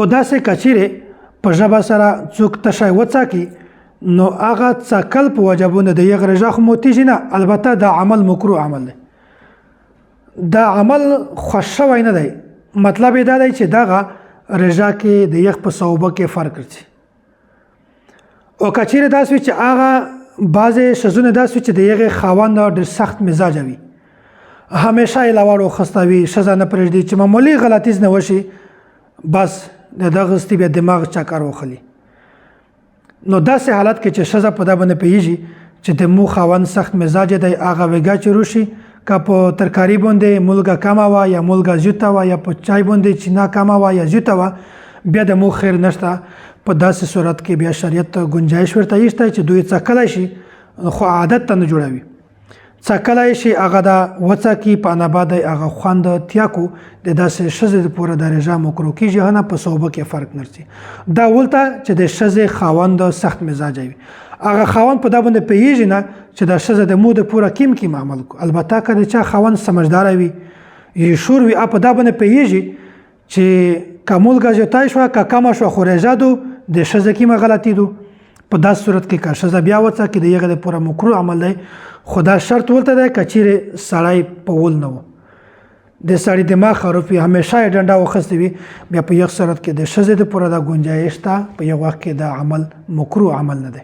او داسې کچیرې په ژبه سره څوک تشی وڅاکي نو هغه څکل په وجه باندې د یغ رژه خو موتیږي نه. البته دا عمل مکروه عمل دی، دا عمل خوښ شوی نه دی. مطلب یې دا دی چې دغه رژه کې د یخ په صوبه کې فرق راځي. او کچیرې داسې وي چې هغه بعضې ښځونه داسې وي چې د یغې خاوند ډېر سخت مزاجه وي، همیشه یې لواړو خسته وي، ښځه نه پرېږدي چې معمولي غلطي نه وشي بس د دغسې بیا دماغ چکر وخلي. نو داسې حالت کې چې ښځه په دا باندې پوهېږي چې د مو خاوند سخت مزاجه دی، هغه ویګه چې روشي که په ترکاري باندې مولګه کمه وه یا مولګه زیوته وه یا په چای باندې چینه کمه وه یا زیوته وه، بیا د مو خیر نشته. په داسې صورت کې بیا شریعت ګنجایش ورته ایښتی چې دوی څکلی شي، خو عادت ته نه جوړوي. څکلی شي هغه دا وڅکي په انا بعد هغه خوند تیاکو د داسې ښځې دپاره د رژه مکروه کېږي، نه په صوبه کې فرق نه رسي. دا ولته چې د ښځې خاوند سخت مزاجه وي، هغه خاوند په دا باندې پوهېږي نه چې دا ښځه د مو دپاره کیم عمل کو. البته که د چا خاوند سمجداره وي یا شور وي، په دا باندې پوهېږي چې که مولګه زیاتی شوه که کمه شوه خو رژه دو د ښځه کیمه غلطي دو. په داسې صورت کې که ښځه بیا وڅکي د هغې دپاره مکروه عمل دی، خو دا شرط ولته دی که چیرې سړی په ول نه و، د سړي دماغ خراب وي، همیشه یې ډنډه واخیستې وي، بیا په یو صورت کې د ښځې دپاره دا ګنجایش ته په یو وخت کې دا عمل مکروه عمل نه دی.